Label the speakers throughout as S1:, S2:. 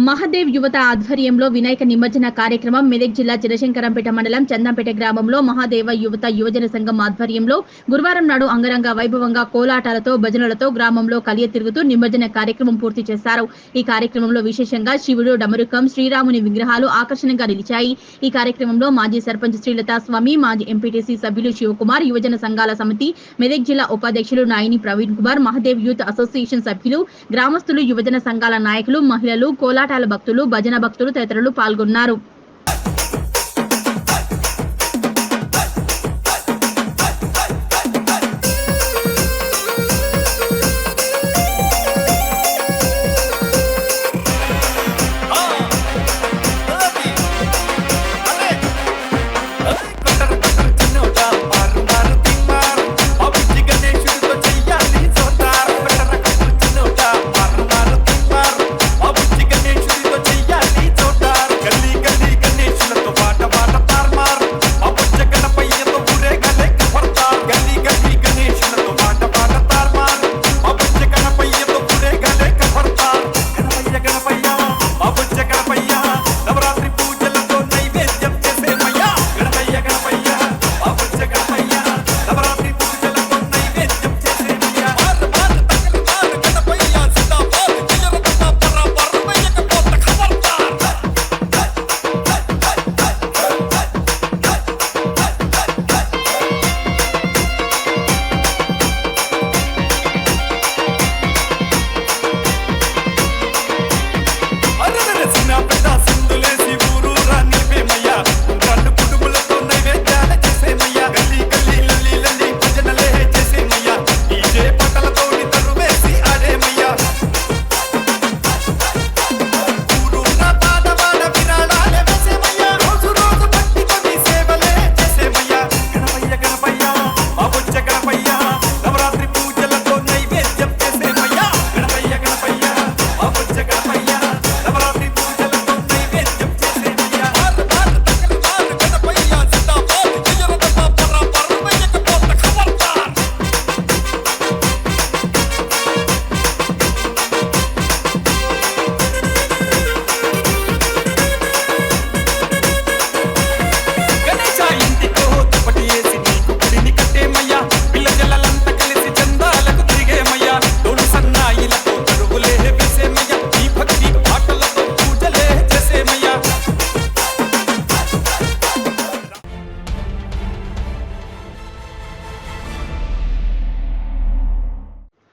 S1: మహదేవ్ యువత ఆధ్వర్యంలో వినాయక నిమజ్జన కార్యక్రమం మెదక్ జిల్లా చినశంకరంపేట మండలం చందంపేట గ్రామంలో మహాదేవ యువత యువజన సంఘం ఆధ్వర్యంలో గురువారం నాడు అంగరంగ వైభవంగా కోలాటాలతో భజనలతో గ్రామంలో కలియ తిరుగుతూ నిమజ్జన కార్యక్రమం పూర్తి చేశారు. ఈ కార్యక్రమంలో విశేషంగా శివుడు, డమరుకం, శ్రీరాముని విగ్రహాలు ఆకర్షణగా నిలిచాయి. ఈ కార్యక్రమంలో మాజీ సర్పంచ్ శ్రీలతా స్వామి, మాజీ ఎంపీటీసీ సభ్యులు శివకుమార్, యువజన సంఘాల సమితి మెదక్ జిల్లా ఉపాధ్యక్షులు నాయని ప్రవీణ్ కుమార్, మహదేవ్ యూత్ అసోసియేషన్ సభ్యులు, గ్రామస్తులు, యువజన సంఘాల నాయకులు, మహిళలు, కోలాటాల భక్తులు, భజన భక్తులు తదితరులు పాల్గొన్నారు.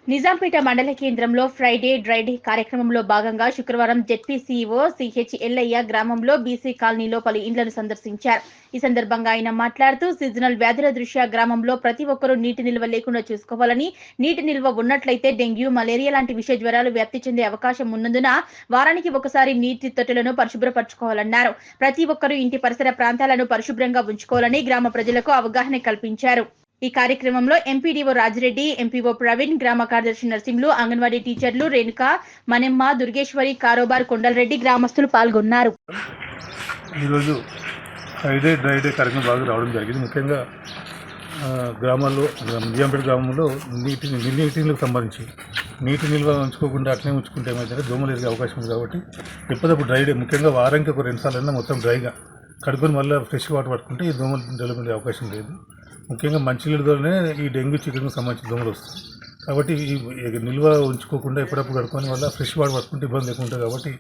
S1: నిజాంపేట మండల కేంద్రంలో ఫ్రైడే డ్రైడే కార్యక్రమంలో భాగంగా శుక్రవారం జెడ్పీ సీఈఓ సిహెచ్ ఎల్లయ్య గ్రామంలో బీసీ కాలనీలో పలు ఇండ్లను సందర్శించారు. ఈ సందర్భంగా ఆయన మాట్లాడుతూ సీజనల్ వ్యాధుల దృష్ట్యా గ్రామంలో ప్రతి ఒక్కరూ నీటి నిల్వ లేకుండా చూసుకోవాలని, నీటి నిల్వ ఉన్నట్లయితే డెంగ్యూ, మలేరియా లాంటి విష జ్వరాలు వ్యాప్తి చెందే అవకాశం ఉన్నందున వారానికి ఒకసారి నీటి తొట్టెలను పరిశుభ్రపరచుకోవాలన్నారు. ప్రతి ఒక్కరూ ఇంటి పరిసర ప్రాంతాలను పరిశుభ్రంగా ఉంచుకోవాలని గ్రామ ప్రజలకు అవగాహన కల్పించారు. ఈ కార్యక్రమంలో ఎంపీడీఓ రాజిరెడ్డి, ఎంపీఓ ప్రవీణ్, గ్రామ కార్యదర్శి నర్సింహులు, అంగన్వాడీ టీచర్లు రేణుక, మನೆమ్మ, దుర్గేశ్వరి, కారోబార్, కొండలరెడ్డి గ్రామస్తులు పాల్గొన్నారు.
S2: ఈరోజు ఫ్రైడే డ్రైడే కార్యక్రమం బాగా రావడం జరిగింది. ముఖ్యంగా గ్రామాల్లో నిజాంపేట గ్రామంలో నీటికి సంబంధించి నీటి నిల్వ ఉంచుకోకుండా అట్లనే ఉంచుకుంటే ఏమైతే దోమలు ఎరిగే అవకాశం ఉంది. కాబట్టి ఎప్పటికప్పుడు డ్రైడే, ముఖ్యంగా వారానికి ఒక 2 సార్లు మొత్తం డ్రైగా కడుక్కొని మళ్ళీ ఫ్రెష్ వాటర్ పట్టుకుంటే ఈ దోమలు డెవలప్ అయ్యే అవకాశం లేదు. ముఖ్యంగా మంచినీళ్ళతోనే ఈ డెంగ్యూ, చికెన్కు సంబంధించిన దోమలు వస్తాయి. కాబట్టి ఈ నిల్వ ఉంచుకోకుండా ఎప్పుడప్పుడు కడుక్కొని వల్ల ఫ్రెష్ వాటర్ పట్టుకుంటే ఇబ్బంది లేకుండా కాబట్టి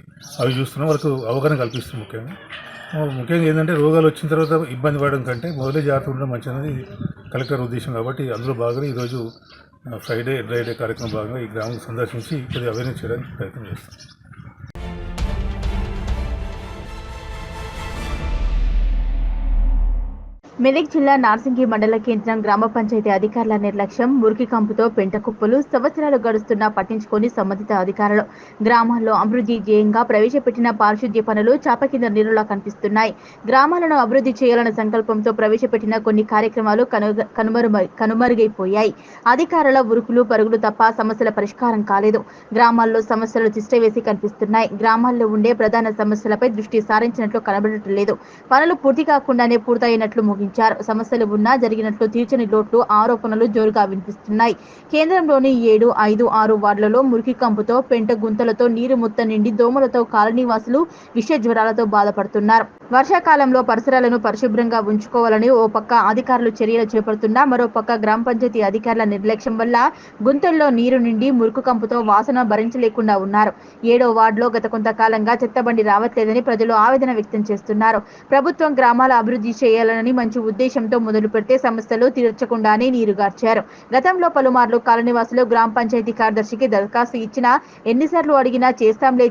S2: అవి చూస్తున్నాం. వాళ్ళకు అవగాహన కల్పిస్తున్నాం. ముఖ్యంగా ఏంటంటే రోగాలు వచ్చిన తర్వాత ఇబ్బంది పడడం కంటే మొదలే జాగ్రత్త ఉండడం మంచిదని కలెక్టర్ ఉద్దేశం. కాబట్టి అందులో భాగంగా ఈరోజు ఫ్రైడే డ్రైడే కార్యక్రమం భాగంగా ఈ గ్రామం సందర్శించి కొద్దిగా అవేర్నెస్ చేయడానికి ప్రయత్నం చేస్తాం.
S1: మెదక్ జిల్లా నార్సింగి మండల కేంద్రం గ్రామ పంచాయతీ అధికారుల నిర్లక్ష్యం, మురికి కంపుతో పెంట కుప్పలు సంవత్సరాలు గడుస్తున్నా పట్టించుకొని సంబంధిత అధికారులు గ్రామాల్లో అభివృద్ధి ధ్యేయంగా ప్రవేశపెట్టిన పారిశుద్ధ్య పనులు చాప కింద నీరులా కనిపిస్తున్నాయి. గ్రామాలను అభివృద్ధి చేయాలన్న సంకల్పంతో ప్రవేశపెట్టిన కొన్ని కార్యక్రమాలు కనుమరుగైపోయాయి. అధికారుల ఉరుకులు పరుగులు తప్ప సమస్యల పరిష్కారం కాలేదు. గ్రామాల్లో సమస్యలు తిష్టవేసి కనిపిస్తున్నాయి. గ్రామాల్లో ఉండే ప్రధాన సమస్యలపై దృష్టి సారించినట్లు కనబడటం లేదు. పనులు పూర్తి కాకుండానే పూర్తయినట్లు ముగించారు. ప్రశ్నించారు. సమస్యలు ఉన్నా జరిగినట్లు తీర్చని లోట్లు, ఆరోపణలు జోరుగా వినిపిస్తున్నాయి. కేంద్రంలోని 7, 5, 6 వార్డులలో మురికి కంపుతో, పెంట గుంతలతో నీరు మొత్తం నిండి దోమలతో కాలనీవాసులు విష జ్వరాలతో బాధపడుతున్నారు. వర్షాకాలంలో పరిసరాలను పరిశుభ్రంగా ఉంచుకోవాలని ఓ పక్క అధికారులు చర్యలు చేపడుతున్నా మరో పక్క గ్రామ పంచాయతీ అధికారుల నిర్లక్ష్యం వల్ల గుంతల్లో నీరు నిండి మురికి కంపుతో వాసన భరించలేకుండా ఉన్నారు. 7వ వార్డులో గత కొంతకాలంగా చెత్తబండి రావట్లేదని ప్రజలు ఆవేదన వ్యక్తం చేస్తున్నారు. ప్రభుత్వం గ్రామాల అభివృద్ధి చేయాలని మంచి ఉద్దేశంతో మొదలు పెడితే సమస్యలు తీర్చకుండానే నీరుగార్చారు. గతంలో పలుమార్లు కాలనీవాసులు గ్రామ పంచాయతీ కార్యదర్శికి దరఖాస్తు ఇచ్చినా ఎన్నిసార్లు అడిగినా చేస్తాంలే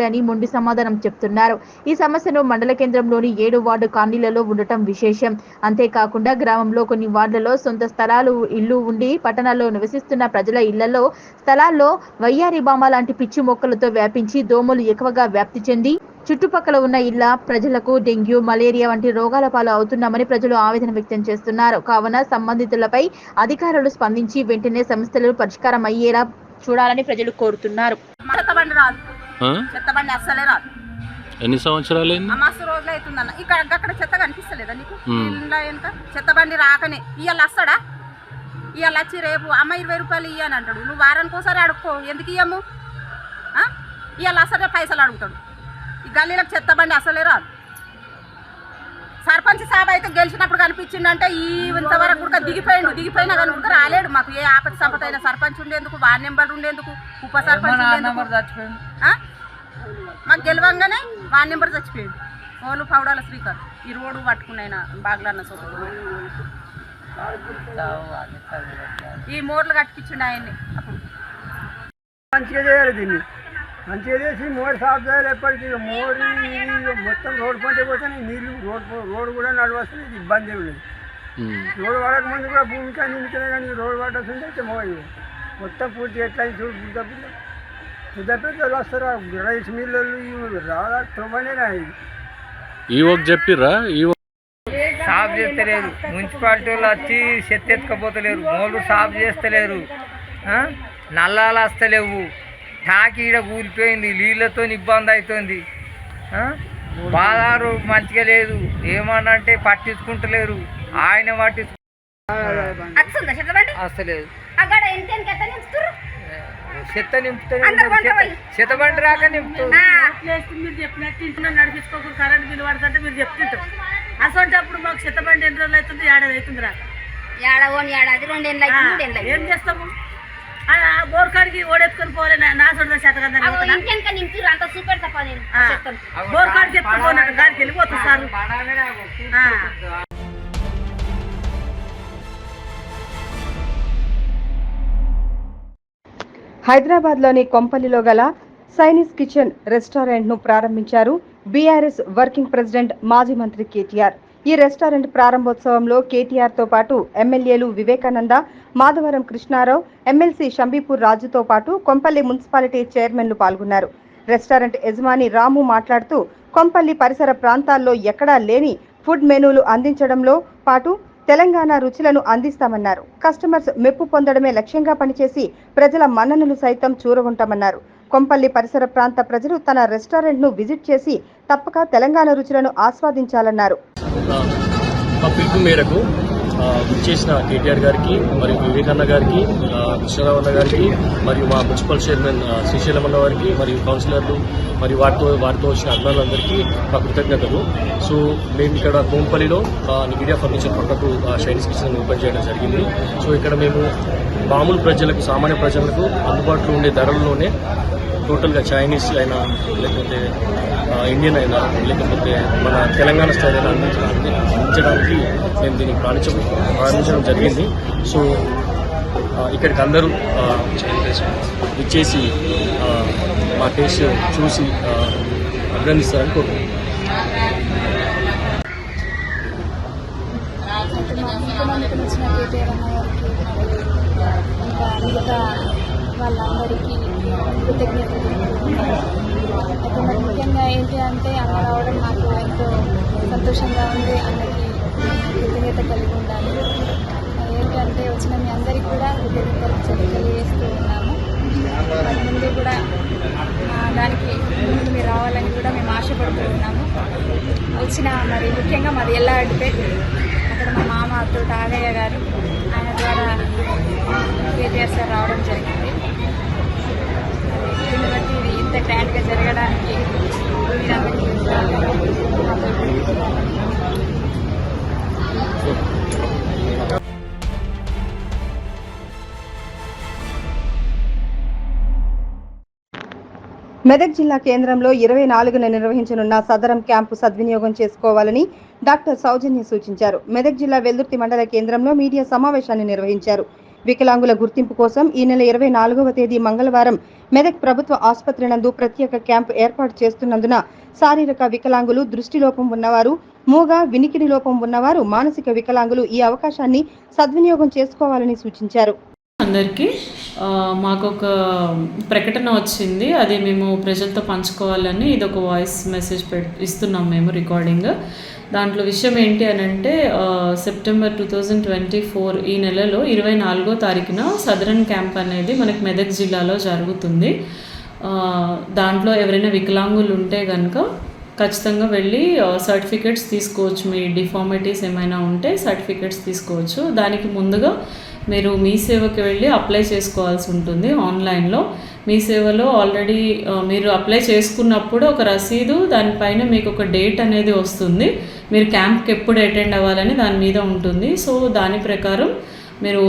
S1: అని మొండి సమాధానం చెప్తున్నారు. ఈ సమస్యను మండల కేంద్రంలోని 7 వార్డు కాలనీలలో ఉండటం విశేషం. అంతేకాకుండా గ్రామంలో కొన్ని వార్డులలో సొంత స్థలాలు ఇల్లు ఉండి పట్టణాల్లో నివసిస్తున్న ప్రజల ఇళ్లలో స్థలాల్లో వయ్యారి బామ లాంటి పిచ్చి మొక్కలతో వ్యాపించి దోమలు ఎక్కువగా వ్యాప్తి చెంది చుట్టుపక్కల ఉన్న ఇళ్ల ప్రజలకు డెంగ్యూ, మలేరియా వంటి రోగాల పాలు అవుతున్నామని ప్రజలు ఆవేదన వ్యక్తం చేస్తున్నారు. కావున సంబంధితులపై అధికారులు స్పందించి వెంటనే సమస్యలు పరిష్కారం అయ్యేలా చూడాలని ప్రజలు కోరుతున్నారు.
S3: చెత్తబండి అస్సలే రాదు.
S4: ఎన్ని సంవత్సరాలు
S3: మస్తు రోజులు అవుతుందన్న. అక్కడ చెత్త కనిపిస్తలేదా నీకు? చెత్తబండి రాకనే ఇవాళ వస్తాడా? ఇవాళ వచ్చి రేపు అమ్మ 20 రూపాయలు ఇయ్యని అంటాడు. నువ్వు వారానికి ఒకసారి అడుక్కో, ఎందుకు ఇయ్యము? ఇవాళ వస్తాడే పైసలు అడుగుతాడు. ఈ గల్లీలకు చెత్తబండి అసలే రాదు. సర్పంచ్ సాబ్ అయితే గెలిచినప్పుడు కనిపించిందంటే ఇంతవరకు కూడా దిగిపోయినా కానీ కూడా రాలేడు. మాకు ఏ ఆపద సంపద అయినా సర్పంచ్ ఉండేందుకు, వార్డు నెంబర్ ఉండేందుకు, ఉప సర్పంచ్ ఉండేందుకు. మాకు గెలవంగానే వార్డు నెంబర్ చచ్చిపోయింది. ఓలు పౌడాల శ్రీకారు ఈ రోడ్డు పట్టుకున్నాయినా బాగ్లన్న సోదరు ఈ మోర్లు కట్టించిండు ఆయన్ని. అప్పుడు
S5: మంచిగా చేయాలి, దీన్ని మంచిగా చేసి మోరు సాఫ్ చేయాలి. ఎప్పటికీ మోరి మొత్తం రోడ్డు పంటే పోతే నీళ్ళు రోడ్డు కూడా నడవస్తుంది. ఇది ఇబ్బంది ఏమి లేదు. రోడ్డు పడక ముందు కూడా భూమి కానీ ఇంటికే కానీ రోడ్డు పడాల్సింది అయితే మొత్తం పూర్తి ఎట్లా చూడు పెద్ద పెద్దలు వస్తారా రైస్ మిల్లు రాదా తొమ్మనేనా
S4: ఈ ఒక చెప్పిర్రా
S5: సాఫ్ చేస్తలేరు. మున్సిపాలిటీ వాళ్ళు వచ్చి చెత్త ఎత్తుకపోతలేరు. మోళ్ళు సాఫ్ చేస్తలేరు. నల్లాలు వస్తలేవు. టాకి ఈడ కూలిపోయింది. నీళ్ళతో ఇబ్బంది అవుతుంది. బాధారు మంచిగా లేదు. ఏమన్నంటే పట్టించుకుంటలేరు. ఆయన వస్తలేదు. చెత్త నింపుతారు. చెత్తబండి రాక నింపుతారు.
S3: మీరు చెప్పినట్టు ఇంట్లో నడిపించుకోకుండా కరెంట్ బిల్లు పడుతుంటే మీరు చెప్తుంటారు. అసలు మాకు చెత్తబండి ఎన్ని రోజులు అవుతుంది? ఏడాది అవుతుంది రాక. ఏం చేస్తాము? బోర్ కాడికి ఓడెత్తుకొని పోలే నా సొంత శతకంగా బోర్ కాడికి ఎత్తుకుపోయినట్టు గాడికి వెళ్ళిపోతుంది సార్.
S6: హైదరాబాద్లోని కొంపల్లిలో గల సైనీస్ కిచెన్ రెస్టారెంట్ను ప్రారంభించారు బీఆర్ఎస్ వర్కింగ్ ప్రెసిడెంట్ మాజీ మంత్రి కేటీఆర్. ఈ రెస్టారెంట్ ప్రారంభోత్సవంలో కేటీఆర్తో పాటు ఎమ్మెల్యేలు వివేకానంద, మాధవరం కృష్ణారావు, ఎమ్మెల్సీ షంబీపూర్ రాజుతో పాటు కొంపల్లి మున్సిపాలిటీ చైర్మన్లు పాల్గొన్నారు. రెస్టారెంట్ యజమాని రాము మాట్లాడుతూ కొంపల్లి పరిసర ప్రాంతాల్లో ఎక్కడా లేని ఫుడ్ మెనూలు అందించడంలో పాటు తెలంగాణ రుచులను అందిస్తామన్నారు. కస్టమర్స్ మెప్పు పొందడమే లక్ష్యంగా పనిచేసి ప్రజల మన్ననలు సైతం చూరగొంటామన్నారు. కొంపల్లి పరిసర ప్రాంత ప్రజలు తన రెస్టారెంట్ను విజిట్ చేసి తప్పక తెలంగాణ రుచులను ఆస్వాదించాలన్నారు.
S4: పిలుపు మేరకు చేసిన కేటీఆర్ గారికి మరియు వివేకానంద గారికి, కృష్ణారావు అన్న గారికి మరియు మా మున్సిపల్ చైర్మన్ శ్రీశైలం అన్న గారికి మరియు కౌన్సిలర్లు మరియు వారితో వచ్చిన అభిమానులందరికీ మా కృతజ్ఞతలు. సో మేము ఇక్కడ కోంపల్లిలో మీడియా ఫర్నిచర్ పక్కకు చైనీస్ కిచెన్ ఓపెన్ చేయడం జరిగింది. సో ఇక్కడ మేము మామూలు ప్రజలకు, సామాన్య ప్రజలకు అందుబాటులో ఉండే ధరల్లోనే టోటల్గా చైనీస్ అయినా లేకపోతే ఇండియన్ అయినా లేకపోతే మన తెలంగాణ స్టైల్ అయినా అందించడానికి మేము దీన్ని ప్రారంభించడం జరిగింది. సో ఇక్కడికి అందరూ ఇచ్చేసి మా టేస్ట్ చూసి అభినందిస్తారని కోరుకుంటున్నాం.
S7: వాళ్ళందరికీ కృతజ్ఞతలు. అయితే మరి ముఖ్యంగా ఏంటి అంటే అన్న రావడం నాకు ఎంతో సంతోషంగా ఉంది. అన్నకి కృతజ్ఞత కలిగి ఉండాలి. ఏంటంటే వచ్చిన మీ అందరికీ కూడా కృతజ్ఞతలు తెలియజేస్తూ ఉన్నాము. మరి ముందు కూడా దానికి ముందు మీరు రావాలని కూడా మేము ఆశపడుతూ ఉన్నాము. వచ్చిన మరి ముఖ్యంగా మాది ఎల్లారెడ్డిపేట అక్కడ మా మామ తోట ఆగయ్య గారు ఆయన ద్వారా కేటీఆర్ సార్ రావడం జరిగింది. దీన్ని బట్టి ఇది ఇంత గ్రాండ్గా జరగడానికి మీరందరికీ
S6: మెదక్ జిల్లా కేంద్రంలో 24న నిర్వహించనున్న సదరం క్యాంపు సద్వినియోగం చేసుకోవాలని డాక్టర్ సౌజన్య సూచించారు. మెదక్ జిల్లా వెల్దుర్తి మండల కేంద్రంలో మీడియా సమావేశాన్ని నిర్వహించారు. వికలాంగుల గుర్తింపు కోసం ఈ నెల 24వ తేదీ మంగళవారం మెదక్ ప్రభుత్వ ఆసుపత్రి నందు ప్రత్యేక క్యాంపు ఏర్పాటు చేస్తున్నందున శారీరక వికలాంగులు, దృష్టిలోపం ఉన్నవారు, మూగ, వినికిడి లోపం ఉన్నవారు, మానసిక వికలాంగులు ఈ అవకాశాన్ని సద్వినియోగం చేసుకోవాలని సూచించారు.
S8: అందరికీ మాకు ఒక ప్రకటన వచ్చింది, అది మేము ప్రజలతో పంచుకోవాలని ఇది ఒక వాయిస్ మెసేజ్ ఇస్తున్నాం మేము రికార్డింగ్. దాంట్లో విషయం ఏంటి అని అంటే సెప్టెంబర్ 2024 ఈ నెలలో 24వ తారీఖున సదరన్ క్యాంప్ అనేది మనకి మెదక్ జిల్లాలో జరుగుతుంది. దాంట్లో ఎవరైనా వికలాంగులు ఉంటే కనుక ఖచ్చితంగా వెళ్ళి సర్టిఫికెట్స్ తీసుకోవచ్చు. మీ డిఫార్మిటీస్ ఏమైనా ఉంటే సర్టిఫికెట్స్ తీసుకోవచ్చు. దానికి ముందుగా మీరు మీ సేవకి వెళ్ళి అప్లై చేసుకోవాల్సి ఉంటుంది ఆన్లైన్లో. మీ సేవలో ఆల్రెడీ మీరు అప్లై చేసుకున్నప్పుడు ఒక రసీదు, దానిపైన మీకు ఒక డేట్ అనేది వస్తుంది, మీరు క్యాంప్కి ఎప్పుడు అటెండ్ అవ్వాలని దాని మీద ఉంటుంది. సో దాని ప్రకారం మీరు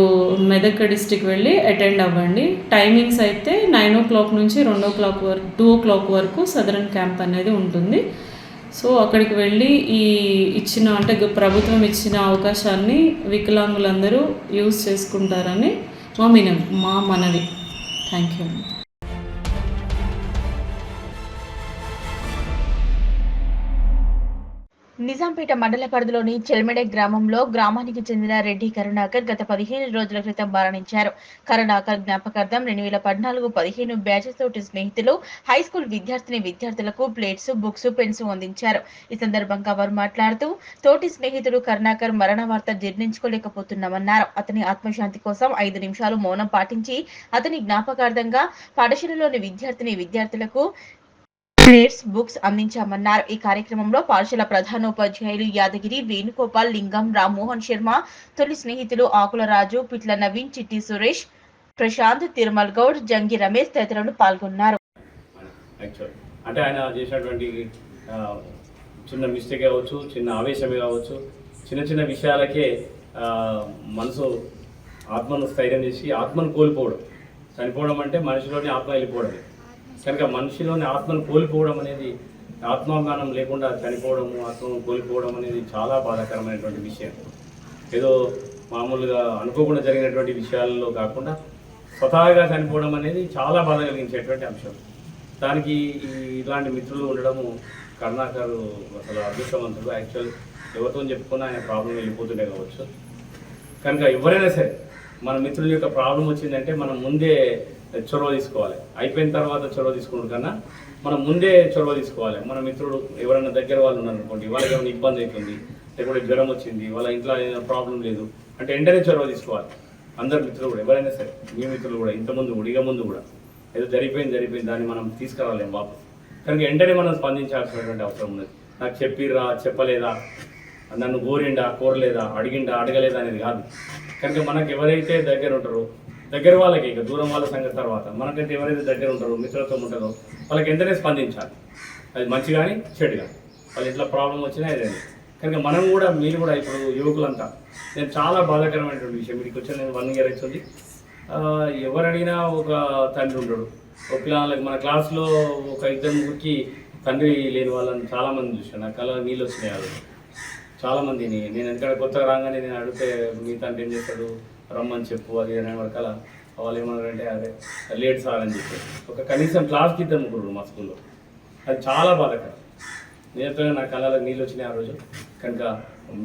S8: మెదక్ డిస్టిక్ వెళ్ళి అటెండ్ అవ్వండి. టైమింగ్స్ అయితే 9 o'clock నుంచి 2 o'clock వరకు సదరన్ క్యాంప్ అనేది ఉంటుంది. సో అక్కడికి వెళ్ళి ఈ అంటే ప్రభుత్వం ఇచ్చిన అవకాశాన్ని వికలాంగులందరూ యూజ్ చేసుకుంటారని మా మనవి. Thank you.
S1: నిజాంపేట మండల పరిధిలోని చెల్మెడే గ్రామంలో గ్రామానికి చెందిన రెడ్డి కరుణాకర్ గత 15 రోజుల క్రితం మరణించారు. కరుణాకర్ జ్ఞాపకార్థం 2014-15 బ్యాచెస్ తోటి స్నేహితులు హైస్కూల్ విద్యార్థులకు ప్లేట్స్, బుక్స్, పెన్స్ అందించారు. ఈ సందర్భంగా వారు మాట్లాడుతూ తోటి స్నేహితుడు కరుణాకర్ మరణ వార్త జీర్ణించుకోలేకపోతున్నామన్నారు. అతని ఆత్మశాంతి కోసం 5 నిమిషాలు మౌనం పాటించి అతని జ్ఞాపకార్థంగా పాఠశాలలోని విద్యార్థులకు ప్లేట్స్, బుక్స్ అందించామన్నారు. ఈ కార్యక్రమంలో పాఠశాల ప్రధానోపాధ్యాయులు యాదగిరి, వేణుగోపాల్, లింగం, రామ్మోహన్ శర్మ, తొలి స్నేహితులు ఆకుల రాజు, పిట్ల నవీన్, చిట్టి సురేష్, ప్రశాంత్, తిరుమల్ గౌడ్, జంగి రమేష్ తదితరులు పాల్గొన్నారు.
S9: అంటే ఆయన చేసినటువంటి చిన్న మిస్టేక్ కావచ్చు, చిన్న ఆవేశమే కావచ్చు, చిన్న విషయాలకే మనసు ఆత్మను స్థైర్యం చేసి ఆత్మను కోల్పోవడం, చనిపోవడం అంటే మనిషిలోని ఆత్మ వెళ్ళిపోవడం. కనుక మనిషిలోని ఆత్మను కోల్పోవడం అనేది, ఆత్మాభిమానం లేకుండా చనిపోవడము, ఆత్మను కోల్పోవడం అనేది చాలా బాధాకరమైనటువంటి విషయం. ఏదో మామూలుగా అనుకోకుండా జరిగినటువంటి విషయాల్లో కాకుండా స్వతహాగా చనిపోవడం అనేది చాలా బాధ కలిగించేటువంటి అంశం. దానికి ఇలాంటి మిత్రులు ఉండడము కరుణాకర్ అసలు అదృష్టవంతుడు. యాక్చువల్ ఎవరితో చెప్పుకున్నా ఆయన ప్రాబ్లం వెళ్ళిపోతుండే కావచ్చు. కనుక ఎవరైనా సరే మన మిత్రుల యొక్క ప్రాబ్లం వచ్చిందంటే మనం ముందే చొరవ తీసుకోవాలి. అయిపోయిన తర్వాత చొరవ తీసుకున్న కన్నా మనం ముందే చొరవ తీసుకోవాలి. మన మిత్రుడు ఎవరైనా దగ్గర వాళ్ళు ఉన్నారనుకోండి, వాళ్ళకి ఏమైనా ఇబ్బంది అవుతుంది, లేకపోతే జ్వరం వచ్చింది, వాళ్ళ ఇంట్లో ఏదైనా ప్రాబ్లం లేదు అంటే వెంటనే చొరవ తీసుకోవాలి. అందరు మిత్రులు కూడా, ఎవరైనా సరే మీ మిత్రులు కూడా, ఇంతకుముందు కూడా ఇక ముందు కూడా ఏదో జరిగిపోయింది దాన్ని మనం తీసుకురాలేము వాపస్. కనుక వెంటనే మనం స్పందించాల్సినటువంటి అవసరం ఉన్నది. నాకు చెప్పిర్రా, చెప్పలేదా, నన్ను కోరలేదా, అడగలేదా అనేది కాదు. కనుక మనకు ఎవరైతే దగ్గర ఉంటారో, దగ్గర వాళ్ళకి, ఇక దూరం వాళ్ళ సంగతి తర్వాత, మనకైతే ఎవరైతే దగ్గర ఉంటారో, మిత్రులతో ఉంటారో వాళ్ళకి ఎంతనే స్పందించాలి. అది మంచి కానీ చెడు కానీ, వాళ్ళు ఎట్లా ప్రాబ్లం వచ్చినా ఏదైనా. కనుక మనం కూడా, మీరు కూడా ఇప్పుడు యువకులంతా, నేను చాలా బాధాకరమైనటువంటి విషయం, వీడికి వచ్చి నేను 1 year అవుతుంది. ఎవరు అడిగినా ఒక తండ్రి ఉండడు. ఒక పిల్లలకి మన క్లాస్లో ఒక 2-3కి తండ్రి లేని వాళ్ళని చాలామంది చూసాను. నా కళ్ళ నీళ్ళు వచ్చినాయి. వాళ్ళు చాలామందిని నేను ఎందుకంటే కొత్తగా రాగానే నేను అడిగితే మీ తండ్రి ఏం చేస్తాడు, రమ్మని చెప్పు అది అనే వరకల వాళ్ళు ఏమన్నారంటే అదే లేట్ సార్ అని చెప్పి ఒక కనీసం క్లాస్కి 2-3 మా స్కూల్లో. అది చాలా బాధాకరం. నేనైతే నా కళ్ళలో నీళ్ళు వచ్చినాయి ఆ రోజు. కనుక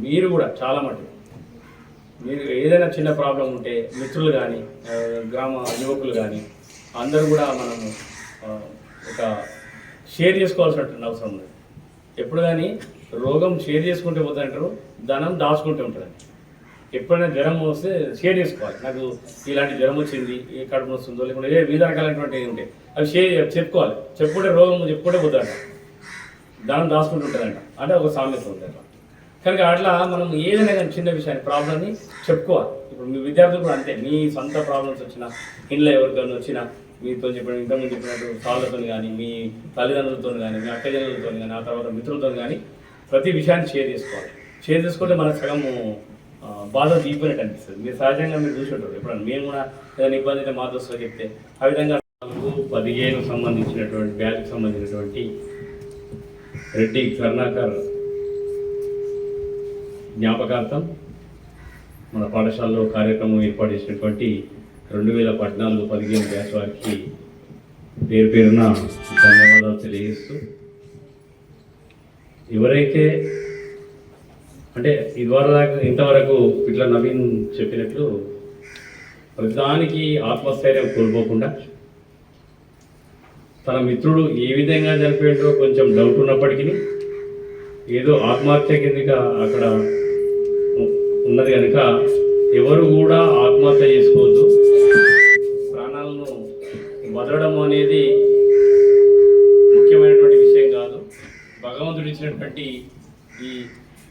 S9: మీరు కూడా చాలా మటుకు మీరు ఏదైనా చిన్న ప్రాబ్లం ఉంటే మిత్రులు కానీ, గ్రామ యువకులు కానీ అందరూ కూడా మనము ఒక షేర్ చేసుకోవాల్సినటువంటి అవసరం ఉంది. ఎప్పుడు కానీ రోగం షేర్ చేసుకుంటే పోతుంటారు, ధనం దాచుకుంటూ ఉంటుంది. ఎప్పుడైనా జ్వరం వస్తే షేర్ చేసుకోవాలి. నాకు ఇలాంటి జ్వరం వచ్చింది, ఏ కడుపు వస్తుందో, లేకుంటే వివిధ రకాలైనటువంటివి ఉంటాయి, అవి చెప్పుకోవాలి. చెప్పుకుంటే రోగం చెప్పుకుంటే పోతాడంట, ధనం దాచుకుంటుంటుందంట, అంటే ఒక సామెత ఉంటుంది. కనుక అట్లా మనం ఏదైనా కానీ చిన్న విషయాన్ని ప్రాబ్లమ్ని చెప్పుకోవాలి. ఇప్పుడు మీ విద్యార్థులు కూడా అంతే, మీ సొంత ప్రాబ్లమ్స్ వచ్చినా, ఇంట్లో ఎవరికైనా వచ్చినా మీతో చెప్పిన ఇంతకుముందు చెప్పినట్టు సార్లతో కానీ, మీ తల్లిదండ్రులతో కానీ, మీ అక్కజనులతో కానీ, ఆ తర్వాత మిత్రులతో కానీ ప్రతి విషయాన్ని షేర్ చేసుకోవాలి. షేర్ చేసుకుంటే మనకు సగం బాధ తీపినట్టు అనిపిస్తుంది. మీరు సహజంగా మీరు చూసుకుంటారు ఎప్పుడన్నా, మేము కూడా ఏదైనా ఇబ్బంది అయితే మా దోస్తులు చెప్తే ఆ విధంగా 15 సంబంధించినటువంటి బ్యాచ్కి సంబంధించినటువంటి రెడ్డి కరుణాకర్ జ్ఞాపకార్థం మన పాఠశాలలో కార్యక్రమం ఏర్పాటు చేసినటువంటి 2014-15 బ్యాచ్ వారికి పేరు పేరున ధన్యవాదాలు తెలియజేస్తూ, ఎవరైతే అంటే ఇంతవరకు ఇట్లా నవీన్ చెప్పినట్లు ప్రతిదానికి ఆత్మస్థైర్యం కోల్పోకుండా తన మిత్రుడు ఏ విధంగా చనిపోయిందో కొంచెం డౌట్ ఉన్నప్పటికీ ఏదో ఆత్మహత్య కిందగా అక్కడ ఉన్నది కనుక ఎవరు కూడా ఆత్మహత్య చేసుకోవద్దు. ప్రాణాలను వదలడం అనేది ముఖ్యమైనటువంటి విషయం కాదు. భగవంతుడు ఇచ్చినటువంటి ఈ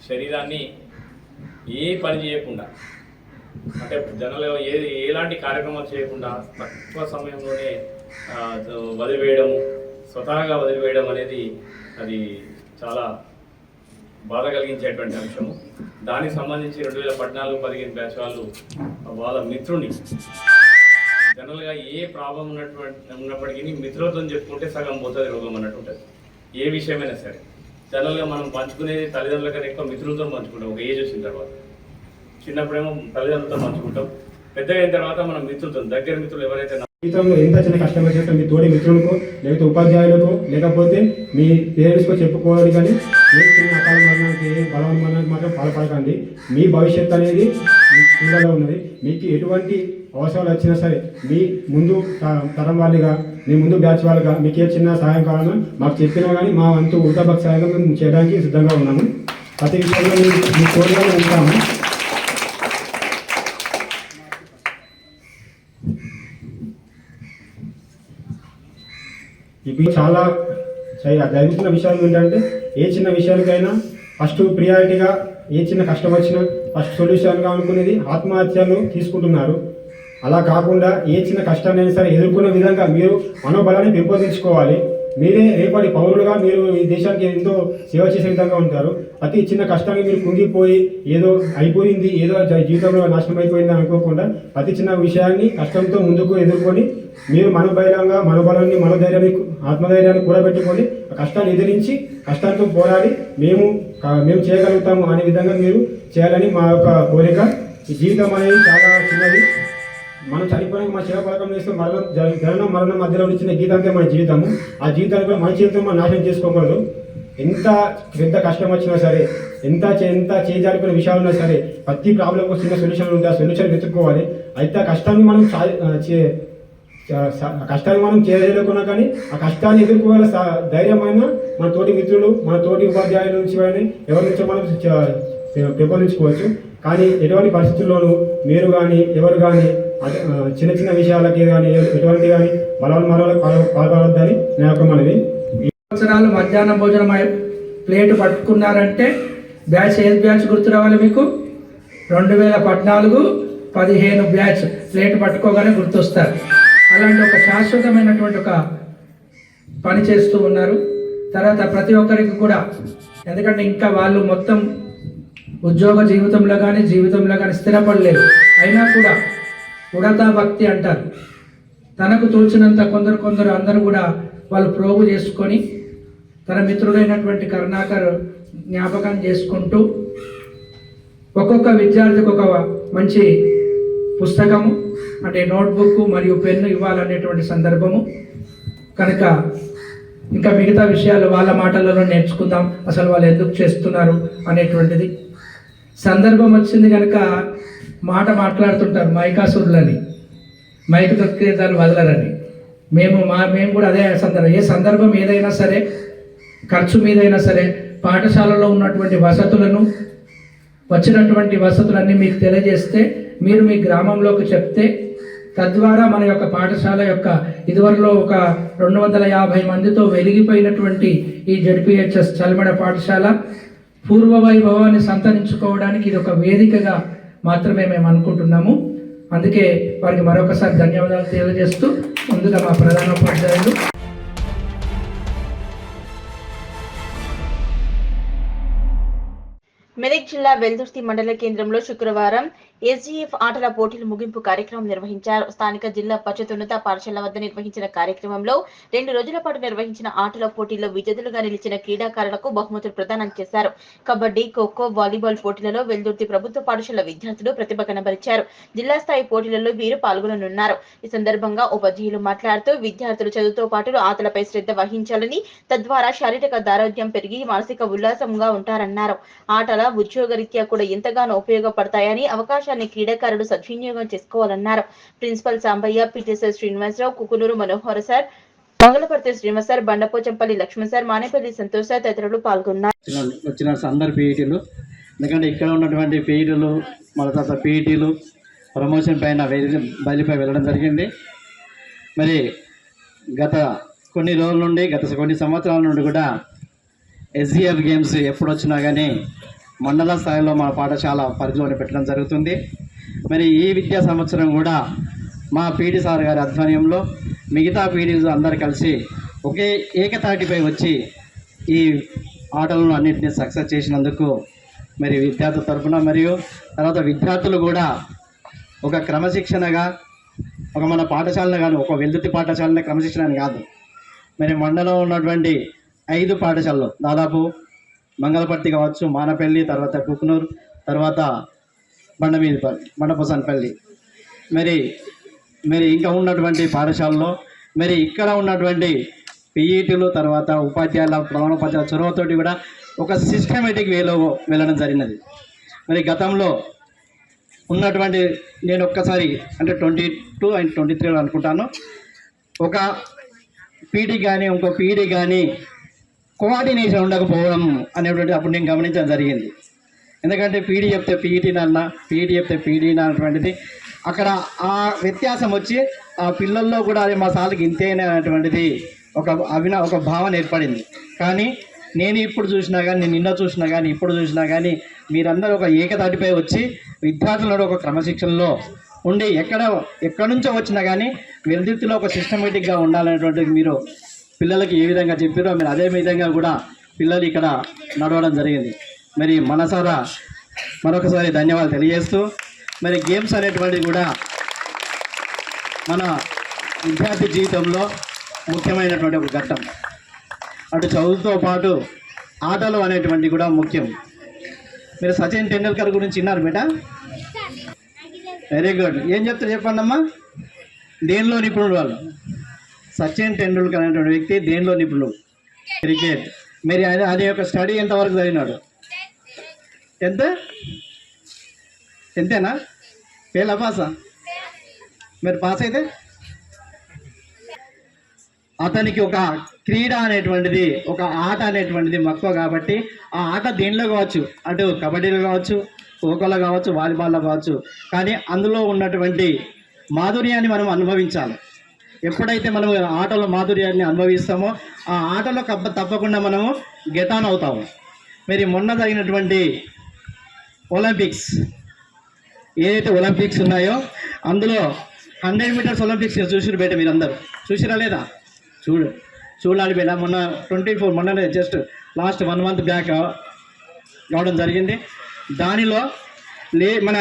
S9: శరీరాన్ని ఏ పని చేయకుండా, అంటే జనరల్గా ఎలాంటి కార్యక్రమాలు చేయకుండా తక్కువ సమయంలోనే వదిలివేయడము, స్వతహాగా వదిలివేయడం అనేది అది చాలా బాధ కలిగించేటువంటి అంశము. దానికి సంబంధించి 2014-15 బ్యాచ్ వాళ్ళు వాళ్ళ మిత్రుని జనరల్గా ఏ ప్రాబ్లం ఉన్నప్పటికీ మిత్రులతో చెప్పుకుంటే సగం పోతుంది రోగం అన్నట్టు ఉంటుంది. ఏ విషయమైనా సరే జనరల్గా మనం పంచుకునేది తల్లిదండ్రుల కన్నా ఎక్కువ మిత్రులతో పంచుకుంటాం. ఒక ఏజ్ వచ్చిన తర్వాత, చిన్నప్పుడేమో తల్లిదండ్రులతో పంచుకుంటాం, పెద్దగా అయిన తర్వాత మనం మిత్రులతో, దగ్గర మిత్రులు ఎవరైతే
S10: జీవితంలో ఎంత చిన్న కష్టం వచ్చినట్టు మీ తోటి మిత్రులకు, లేకపోతే ఉపాధ్యాయులకు, లేకపోతే మీ పేరెంట్స్కో చెప్పుకోవాలి. కానీ ఏ చిన్న అకాల మరణానికి, ఏ బలవన్ మరణానికి మాత్రం పాల్పడకండి. మీ భవిష్యత్తు అనేది మీ స్కూళ్ళలో ఉన్నది. మీకు ఎటువంటి అవసరాలు వచ్చినా సరే మీ ముందు తరం వాళ్ళుగా, మీ ముందు బ్యాచ్ వాళ్ళుగా మీకు ఏ చిన్న సహాయం కావాలన్నా మాకు చెప్పినా కానీ మా వంతు ఉల్టాభక్ సహాయంగా మేము చేయడానికి సిద్ధంగా ఉన్నాము. ప్రతి విషయంలో మీ తోడుగా ఉంటాము. ఇప్పుడు చాలా జరుగుతున్న విషయాలు ఏంటంటే, ఏ చిన్న విషయానికైనా ఫస్ట్ ప్రియారిటీగా, ఏ చిన్న కష్టం వచ్చినా ఫస్ట్ సొల్యూషన్గా అనుకునేది ఆత్మహత్యలు తీసుకుంటున్నారు. అలా కాకుండా ఏ చిన్న కష్టాన్ని సరే ఎదుర్కొనే విధంగా మీరు మనోబలాన్ని పెంపొందించుకోవాలి. మీరే రేపటి పౌరులుగా మీరు ఈ దేశానికి ఎంతో సేవ చేసే విధంగా ఉంటారు. ప్రతి చిన్న కష్టాన్ని మీరు కుంగిపోయి ఏదో అయిపోయింది, ఏదో జీవితంలో నాశనం అయిపోయింది అనుకోకుండా ప్రతి చిన్న విషయాన్ని కష్టంతో ముందుకు ఎదుర్కొని మీరు మనోబలాన్ని, మనోధైర్యాన్ని, ఆత్మధైర్యాన్ని కూడబెట్టుకొని ఆ కష్టాన్ని ఎదిరించి కష్టాలతో పోరాడి మేము చేయగలుగుతాము అనే విధంగా మీరు చేయాలని మా యొక్క కోరిక. ఈ జీవితం అనేది చాలా చిన్నది. మనం చనిపోయిన మా సేవ పథకం చేస్తే జననం మరణం మధ్యలో ఇచ్చిన గీతంతే మన జీవితము. ఆ జీవితాన్ని కూడా మన జీవితం మనం నాశనం చేసుకోకూడదు. ఎంత పెద్ద కష్టం వచ్చినా సరే, ఎంత చేయజారిపోయిన విషయాలు ఉన్నా సరే, ప్రతి ప్రాబ్లంకు చిన్న సొల్యూషన్ ఉంటే ఆ సొల్యూషన్ వెతుక్కోవాలి. అయితే ఆ కష్టాన్ని మనం చేయలేకున్నా కానీ ఆ కష్టాన్ని ఎదుర్కోగల ధైర్యమైన మన తోటి మిత్రులు, మన తోటి ఉపాధ్యాయుల నుంచి కానీ ఎవరి నుంచో మనం పెంపొందించుకోవచ్చు. కానీ ఎటువంటి పరిస్థితుల్లోనూ మీరు కానీ ఎవరు కానీ చిన్న చిన్న విషయాలకి కానీ ఎటువంటి కానీ బలవన్మరణాలకు పాల్పడొద్దని నా యొక్క మనవి.
S11: సంవత్సరాలు మధ్యాహ్నం భోజనం ప్లేటు పట్టుకున్నారంటే బ్యాచ్ ఏది బ్యాచ్ గుర్తు రావాలి మీకు? 2014-15 బ్యాచ్ ప్లేటు పట్టుకోగానే గుర్తొస్తారు. అలాంటి ఒక శాశ్వతమైనటువంటి ఒక పని చేస్తూ ఉన్నారు. తర్వాత ప్రతి ఒక్కరికి కూడా, ఎందుకంటే ఇంకా వాళ్ళు మొత్తం ఉద్యోగ జీవితంలో కానీ స్థిరపడలేదు. అయినా కూడా ఉడతా భక్తి అంటారు. తనకు తోచినంత కొందరు అందరూ కూడా వాళ్ళు ప్రోగు చేసుకొని తన మిత్రుడైనటువంటి కరుణాకర్ జ్ఞాపకం చేసుకుంటూ ఒక్కొక్క విద్యార్థికి ఒక మంచి పుస్తకము, అంటే నోట్బుక్ మరియు పెన్ను ఇవ్వాలనేటువంటి సందర్భము కనుక ఇంకా మిగతా విషయాలు వాళ్ళ మాటలలో నేర్చుకుందాం. అసలు వాళ్ళు ఎందుకు చేస్తున్నారు అనేటువంటిది. సందర్భం వచ్చింది కనుక మాట్లాడుతుంటారు మైకాసురులని, మైక్ దొక్కే దాన్ని వదలరని. మేము కూడా అదే సందర్భం, ఏ సందర్భం ఏదైనా సరే, ఖర్చు మీదైనా సరే, పాఠశాలలో ఉన్నటువంటి వచ్చినటువంటి వసతులన్నీ మీకు తెలియజేస్తే, మీరు మీ గ్రామంలోకి చెప్తే, తద్వారా మన యొక్క పాఠశాల యొక్క ఇదివరలో ఒక 250 మందితో వెలిగిపోయినటువంటి ఈ జడ్పీహెచ్ఎస్ చల్మడ పాఠశాల పూర్వ వైభవాన్ని సంతరించుకోవడానికి ఇది ఒక వేదికగా మాత్రమే మేము అనుకుంటున్నాము. అందుకే వారికి మరొకసారి ధన్యవాదాలు తెలియజేస్తూ ముందుగా మా ప్రధానోపాధ్యాయులు
S1: మెదక్ జిల్లా వెల్దుర్తి మండల కేంద్రంలో శుక్రవారం ఎస్జీఎఫ్ ఆటల పోటీలు ముగింపు కార్యక్రమం నిర్వహించారు. స్థానిక జిల్లా పరిషత్ పాఠశాల వద్ద నిర్వహించిన కార్యక్రమంలో 2 రోజుల పాటు నిర్వహించిన ఆటల పోటీల్లో విజేతలుగా నిలిచిన క్రీడాకారులకు బహుమతులు ప్రదానం చేశారు. కబడ్డీ, ఖోఖో, వాలీబాల్ పోటీలలో వెల్దుర్తి ప్రభుత్వ పాఠశాల విద్యార్థులు ప్రతిభ కనబరిచారు. జిల్లా స్థాయి పోటీలలో వీరు పాల్గొననున్నారు. ఈ సందర్భంగా ఉపాధ్యాయులు మాట్లాడుతూ విద్యార్థులు చదువుతో పాటు ఆటలపై శ్రద్ధ వహించాలని, తద్వారా శారీరక దారోగ్యం పెరిగి మానసిక ఉల్లాసంగా ఉంటారన్నారు. ఆటల ఉద్యోగరీత్యా కూడా ఎంతగానో ఉపయోగపడతాయని, అవకాశాన్ని క్రీడాకారులు సద్వినియోగం చేసుకోవాలన్నారు. Principal Sambaiah, PTS Srinivasarao, Kukunuru Manohar sir, Mangalaparthi Srinivas sir, Bandapochampalli Laxman sir, Manepalli Santosh sir తదితరులు పాల్గొన్నారు.
S12: వచ్చిన అందరు పీఈటీలు, ఎందుకంటే ఇక్కడ ఉన్నటువంటి పీఈటీలు మన తర్వాత పీఈటీలు ప్రమోషన్ పైన బయలుపై వెళ్ళడం జరిగింది. మరి గత కొన్ని రోజుల నుండి, కొన్ని సంవత్సరాల నుండి కూడా ఎస్జీఎఫ్ గేమ్స్ ఎప్పుడు వచ్చినా కానీ మండల స్థాయిలో మా పాఠశాల పరిధిలోనే పెట్టడం జరుగుతుంది. మరి ఈ విద్యా సంవత్సరం కూడా మా పీటీ సార్ గారి ఆధ్వర్యంలో మిగతా పీటీలు అందరు కలిసి ఒకే ఏకతాటిపై వచ్చి ఈ ఆటలను అన్నింటినీ సక్సెస్ చేసినందుకు మరి విద్యార్థుల తరఫున మరియు తర్వాత విద్యార్థులు కూడా ఒక క్రమశిక్షణగా ఒక మన పాఠశాలను కాదు, ఒక వెల్దుర్తి పాఠశాలనే క్రమశిక్షణ అని కాదు, మరి మండలంలో ఉన్నటువంటి 5 పాఠశాలలో దాదాపు మంగళపర్తి కావచ్చు, మానపల్లి, తర్వాత కుకునూరు, తర్వాత బండపోసన్పల్లి, మరి ఇంకా ఉన్నటువంటి పాఠశాలలో మరి ఇక్కడ ఉన్నటువంటి పీఈటీలు తర్వాత ఉపాధ్యాయుల ప్రధానోపాధ్యాయుల చొరవతోటి కూడా ఒక సిస్టమేటిక్ వేలో వెళ్ళడం జరిగినది. మరి గతంలో ఉన్నటువంటి నేను ఒక్కసారి అంటే 22 and 23 అనుకుంటాను, ఒక పీటీ కానీ ఇంకో పీడీ కానీ కోఆర్డినేషన్ ఉండకపోవడం అనేటువంటి అప్పుడు నేను గమనించడం జరిగింది. ఎందుకంటే పీడీ చెప్తే పీఈటీనన్నా, పీఈటీ చెప్తే పీడీనా అనేటువంటిది అక్కడ ఆ వ్యత్యాసం వచ్చి ఆ పిల్లల్లో కూడా అది మా సార్కి ఇంతేనే అనేటువంటిది ఒక భావన ఏర్పడింది. కానీ నేను ఇప్పుడు చూసినా కానీ, నేను నిన్న చూసినా కానీ, ఇప్పుడు చూసినా కానీ మీరందరూ ఒక ఏకతాటిపై వచ్చి విద్యార్థులను ఒక క్రమశిక్షణలో ఉండి ఎక్కడి నుంచో వచ్చినా కానీ వెల్దుర్తిలో ఒక సిస్టమేటిక్గా ఉండాలనేటువంటిది మీరు పిల్లలకి ఏ విధంగా చెప్పారో మీరు అదే విధంగా కూడా పిల్లలు ఇక్కడ నడవడం జరిగింది. మరి మనసారా మరొకసారి ధన్యవాదాలు తెలియజేస్తూ, మరి గేమ్స్ అనేటువంటిది కూడా మన విద్యార్థి జీవితంలో ముఖ్యమైనటువంటి ఒక ఘట్టం. అటు చదువుతో పాటు ఆటలు అనేటువంటివి కూడా ముఖ్యం. మీరు సచిన్ టెండూల్కర్ గురించి విన్నారు బేటా? Very good. ఏం చెప్తారు చెప్పండి అమ్మా. దేనిలో నిపుణుడు వాళ్ళు? సచిన్ టెండూల్కర్ అనేటువంటి వ్యక్తి దేనిలో నిపుణుడు? క్రికెట్. మరి అది యొక్క స్టడీ ఎంతవరకు చదివినాడు? ఎంతేనా? ఫెయిలా పాసా? మీరు పాస్ అయితే అతనికి ఒక క్రీడ అనేటువంటిది, ఒక ఆట అనేటువంటిది మక్కువ కాబట్టి ఆ ఆట దేనిలో కావచ్చు, అటు కబడ్డీలో కావచ్చు, ఖోఖోలో కావచ్చు, వాలీబాల్లో కావచ్చు, కానీ అందులో ఉన్నటువంటి మాధుర్యాన్ని మనం అనుభవించాలి. ఎప్పుడైతే మనం ఆటలో మాధుర్యాన్ని అనుభవిస్తామో ఆ ఆటలో తప్పకుండా మనము గెట్ ఆన్ అవుతాము. మరి మొన్న జరిగినటువంటి ఒలింపిక్స్ ఏదైతే ఒలింపిక్స్ ఉన్నాయో అందులో 100 మీటర్స్ ఒలింపిక్స్ చూసిరు బయట, మీరందరూ చూసిరా లేదా? చూడాలి బేట. మొన్న 24 మొన్ననే జస్ట్ లాస్ట్ 1 month బ్యాక్ రావడం జరిగింది. దానిలో మన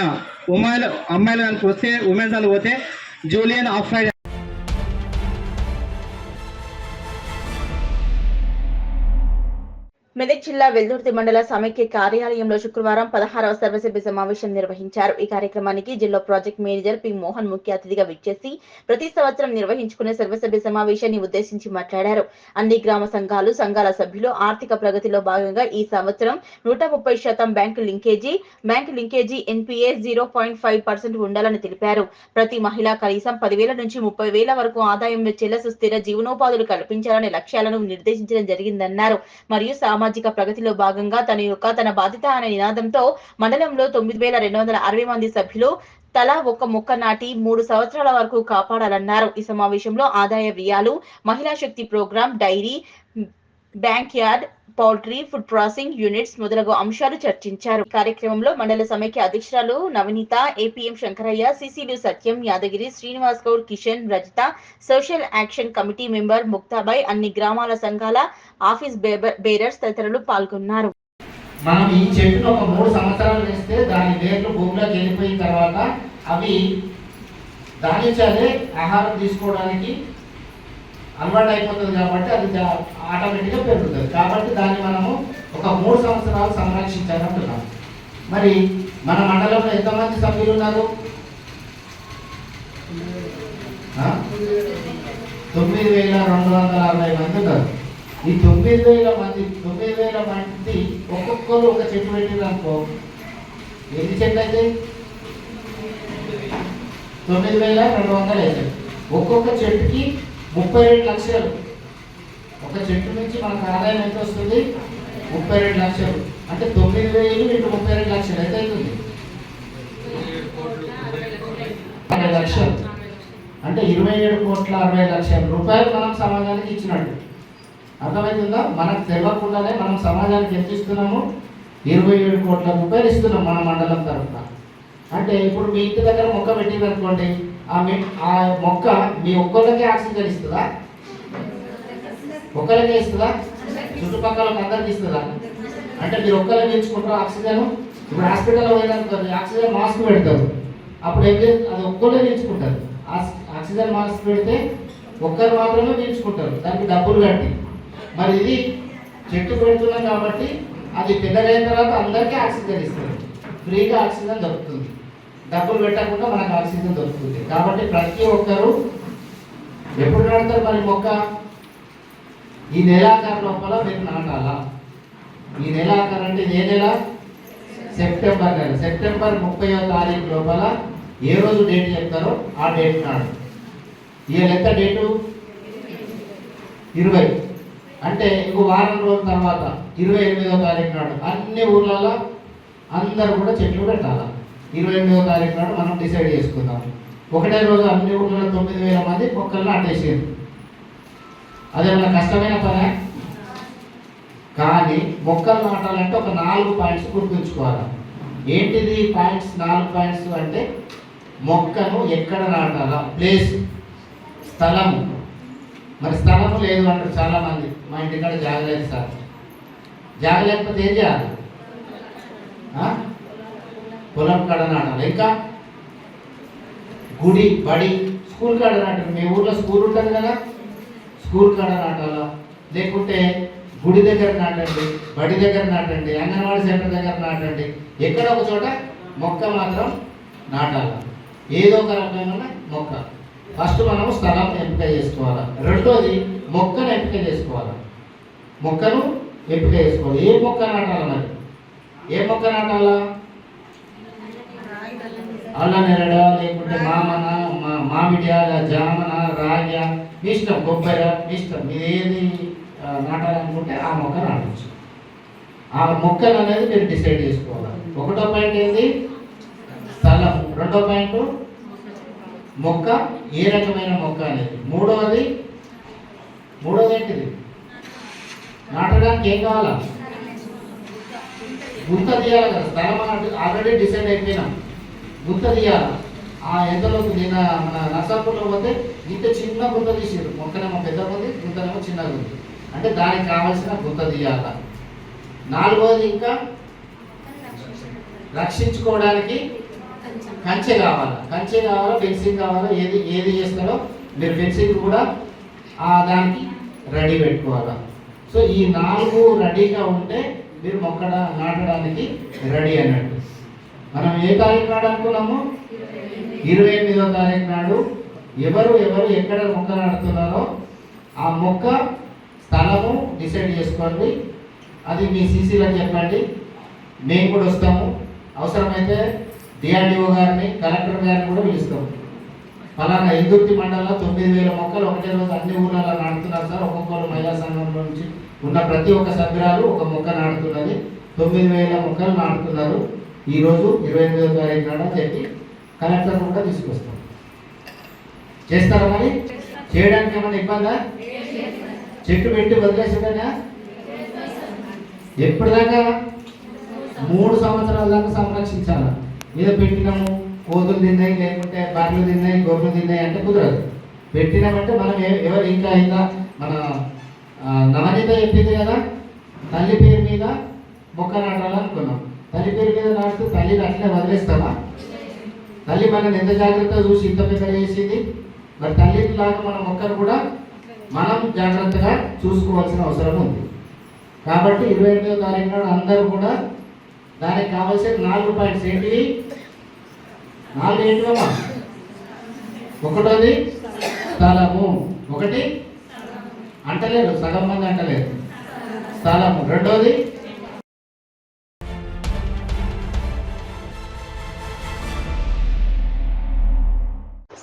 S12: అమ్మాయిల దానికి వస్తే, ఉమెన్స్ దానికి పోతే జూలియన్ ఆఫ్రైడ్
S1: మెదక్ జిల్లా వెల్దుర్తి మండల సమైక్య కార్యాలయంలో శుక్రవారం 16వ సర్వసభ్య సమావేశం నిర్వహించారు. ఈ కార్యక్రమానికి జిల్లా ప్రాజెక్ట్ మేనేజర్ పి మోహన్ ముఖ్య అతిథిగా విచ్చేసి ప్రతి సంవత్సరం నిర్వహించుకునే సర్వసభ్య సమావేశాన్ని ఉద్దేశించి మాట్లాడారు. అన్ని గ్రామ సంఘాల సభ్యులు ఆర్థిక ప్రగతిలో భాగంగా ఈ సంవత్సరం 130% బ్యాంకు లింకేజీ ఎన్పీఏ 0.5% ఉండాలని తెలిపారు. ప్రతి మహిళ కనీసం 10,000 నుంచి 30,000 వరకు ఆదాయం వచ్చేలా సుస్థిర జీవనోపాధులు కల్పించాలనే లక్ష్యాలను నిర్దేశించడం జరిగిందన్నారు. మరియు సామాజిక ప్రగతిలో భాగంగా తన బాధ్యత అనే నినాదంతో మండలంలో 9,260 మంది సభ్యులు తలా ఒక మొక్క నాటి 3 సంవత్సరాల వరకు కాపాడాలన్నారు. ఈ సమావేశంలో ఆదాయ వ్యయాలు, Mahila Shakti programme, dairy, backyard, poultry, food processing units మొదలగు అంశాలు చర్చించారు. కార్యక్రమంలో మండల సమైక్య అధ్యక్షురాలు నవనీత, ఏపీఎం శంకరయ్య, సిసిలు Satyam, Yadagiri, Srinivas Goud, Kishan, Rajitha, social action committee member Muktabai, అన్ని గ్రామాల సంఘాల ఆఫీస్ బేరర్స్ తదితరులు పాల్గొన్నారు.
S13: మనం ఈ చెట్టును ఒక 3 సంవత్సరాలు వేస్తే దాని వేర్లు భూమిలోకి వెళ్ళిపోయిన తర్వాత అవి దాని నుంచే ఆహారం తీసుకోవడానికి అలవాటు అయిపోతుంది కాబట్టి అది ఆటోమేటిక్గా పెరుగుతుంది. కాబట్టి దాన్ని మనము ఒక 3 సంవత్సరాలు సంరక్షించాలంటున్నాం. మరి మన మండలంలో ఎంతమంది సభ్యులు ఉన్నారు? 9,260 మంది ఉన్నారు. ఈ 9,000 మంది ఒక్కొక్కరు ఒక చెట్టు పెట్టింది అనుకో, ఎన్ని చెట్లు అయితే 9,250. ఒక్కొక్క చెట్టుకి 32 లక్షలు. ఒక చెట్టు నుంచి మనకు ఆదాయం ఎంత వస్తుంది? 32 లక్షలు. అంటే 9,000 ఇంటూ 32 లక్షలు ఎంత అవుతుంది? 60 లక్షలు. అంటే 27,60,00,000 రూపాయలు మనం సమాజానికి ఇచ్చినట్టు. అర్థమవుతుందా? మనకు తెలియకుండానే మనం సమాజానికి ఎంత ఇస్తున్నాము? 27 కోట్ల రూపాయలు ఇస్తున్నాం మన మండలం తరఫున. అంటే ఇప్పుడు మీ ఇంటి దగ్గర మొక్క పెట్టింది అనుకోండి, ఆ మొక్క మీ ఒక్కళ్ళకే ఆక్సిజన్ ఇస్తుందా? ఒక్కరికే ఇస్తుందా? చుట్టుపక్కల అందరికి ఇస్తుందా? అంటే మీరు ఒక్కరే పీల్చుకుంటారు ఆక్సిజన్. ఇప్పుడు హాస్పిటల్లో పోయినారు ఆక్సిజన్ మాస్క్ పెడతారు, అప్పుడు ఏం చేస్తుంది? అది ఒక్కరే పీల్చుకుంటారు. ఆక్సిజన్ మాస్క్ పెడితే ఒక్కరు మాత్రమే పీల్చుకుంటారు, దానికి డబ్బులు కట్టి. మరి ఇది చెట్టు పెడుతున్నాం కాబట్టి అది పెద్దగైన తర్వాత అందరికీ ఆక్సిజన్ ఇస్తారు, ఫ్రీగా ఆక్సిజన్ దొరుకుతుంది, డబ్బులు పెట్టకుండా మనకు ఆక్సిజన్ దొరుకుతుంది. కాబట్టి ప్రతి ఒక్కరూ ఎప్పుడు నాటుతారు మరి మొక్క? ఈ నెలాఖరు లోపల మీరు నాటాలా. ఈ నెలాఖరు అంటే ఏ నెల? సెప్టెంబర్ నెల. సెప్టెంబర్ 30వ తారీఖు లోపల ఏ రోజు డేట్ చెప్తారో ఆ డేట్ నాడు. ఇవాళ ఎంత డేటు? 20. అంటే ఇంకో వారం రోజుల తర్వాత 28వ తారీఖు నాడు అన్ని ఊర్లలో అందరూ కూడా చెట్లు పెట్టాలి. 28వ తారీఖు నాడు మనం డిసైడ్ చేసుకుందాం. ఒకటే రోజు అన్ని ఊర్లలో 9,000 మంది మొక్కలు నాటేసారు. అదేమన్నా కష్టమైన పనే? కానీ మొక్కలు నాటాలంటే ఒక 4 పాయింట్స్ గుర్తుంచుకోవాలి. ఏంటిది పాయింట్స్? 4 పాయింట్స్ అంటే మొక్కను ఎక్కడ నాటాలా, ప్లేస్, స్థలము. మరి స్థలము లేదు అంటారు చాలామంది. మా ఇంటికాడ జాగలేదు సార్. జాగలేకపోతే ఏం చేయాలి? పొలం కాడ నాటాలి. ఇంకా గుడి, బడి, స్కూల్ కాడ నాటాలి. మీ ఊర్లో స్కూల్ ఉంటుంది కదా, స్కూల్ కాడ నాటాలా, లేకుంటే గుడి దగ్గర నాటండి, బడి దగ్గర నాటండి, అంగన్వాడీ సెంటర్ దగ్గర నాటండి. ఎక్కడ ఒక చోట మొక్క మాత్రం నాటాలి. ఏదో ఒక రకమైన మొక్క. ఫస్ట్ మనం స్థలం ఎంపిక చేసుకోవాలి. రెండోది మొక్కను ఎంపిక చేసుకోవాలి. మొక్కను ఎంపిక చేసుకోవాలి. ఏ మొక్క నాటాలి? మరి ఏ మొక్క నాటాలా? అల్ల నెరడ, లేకుంటే మామన, మామిడి, జామన, రాగ, మీ ఇష్టం, కొబ్బరి, మీ ఇష్టం. మీరు ఏది నాటాలనుకుంటే ఆ మొక్క నాటచ్చు. ఆ మొక్కలు అనేది మీరు డిసైడ్ చేసుకోవాలి. ఒకటో పాయింట్ ఏంది? స్థలం. రెండో పాయింట్ మొక్క, ఏ రకమైన మొక్క అనేది. మూడవది ఏంటిది? నాటడానికి ఏం కావాలా? గుంత తీయాలి కదా. స్థలం ఆల్రెడీ డిసైడ్ అయిపోయినాం, గుంత తీయాలి. ఆ ఎంతలోకి నేను మన నర్సాపూర్లో పోతే ఇంత చిన్న గుంత తీసారు. మొక్కనేమో పెద్ద ఉంది, గుంతనేమో చిన్నగా ఉంది. అంటే దానికి కావాల్సిన గుంత తీయాల. నాలుగవది ఇంకా రక్షించుకోవడానికి కంచె కావాలా. కంచె కావాలా, ఫెన్సింగ్ కావాలా. ఏది చేస్తారో మీరు ఫెన్సింగ్ కూడా దానికి రెడీ పెట్టుకోవాలా. సో ఈ 4 రెడీగా ఉంటే మీరు మొక్క నాటడానికి రెడీ అన్నట్టు. మనం ఏ తారీఖు నాడు అనుకున్నాము? 28వ తారీఖు నాడు ఎవరు ఎక్కడ మొక్క నాటుతున్నారో ఆ మొక్క స్థలము డిసైడ్ చేసుకోండి. అది మీ సీసీలకు చెప్పండి, మేము కూడా వస్తాము. అవసరమైతే డిఆర్డిఓ గారిని, కలెక్టర్ గారిని కూడా పిలుస్తాము. ఫలానా ఇందుర్తి మండలంలో 9,000 మొక్కలు ఒకటే రోజు అన్ని ఊర్లలో నాటుతున్నారు సార్. ఒక్కొక్కరు మహిళా సంఘంలో నుంచి ఉన్న ప్రతి ఒక్క సభ్యురాలు ఒక మొక్క నాటుతున్నది. 9,000 మొక్కలు నాటుతున్నారు ఈరోజు 28వ తారీఖు నాడు అని చెప్పి కలెక్టర్ కూడా తీసుకొస్తాం. చేస్తారా? మరి చేయడానికి ఏమైనా ఇబ్బందా? చెట్టు పెట్టి వదిలేసేదైనా ఎప్పటిదాకా 3 సంవత్సరాల దాకా సంరక్షించాలి. ఏదో పెట్టినాము, కోతులు తిన్నాయి, లేకుంటే బర్రెలు తిన్నాయి, గొర్రెలు తిన్నాయి అంటే కుదరదు. పెట్టినామంటే మనం ఎవరు ఇంకా మన నవనీత చెప్పింది కదా, తల్లి పేరు మీద మొక్క నాటాలనుకున్నాం. తల్లి పేరు మీద నాటుతూ తల్లిని అట్లే వదిలేస్తామా? తల్లి మనల్ని ఎంత జాగ్రత్తగా చూసి ఇంత పెద్ద చేసింది. మరి తల్లిని లాగా మన మొక్కను కూడా మనం జాగ్రత్తగా చూసుకోవాల్సిన అవసరం ఉంది. కాబట్టి 28వ తారీఖు నాడు అందరూ కూడా దానికి కావాల్సిన 4 పాయింట్స్ ఏంటివి? 4 ఏంటివమ్మా? ఒకటోది స్థలము, ఒకటి అంటలేదు, సగం మంది అంటలేదు, స్థలము. రెండోది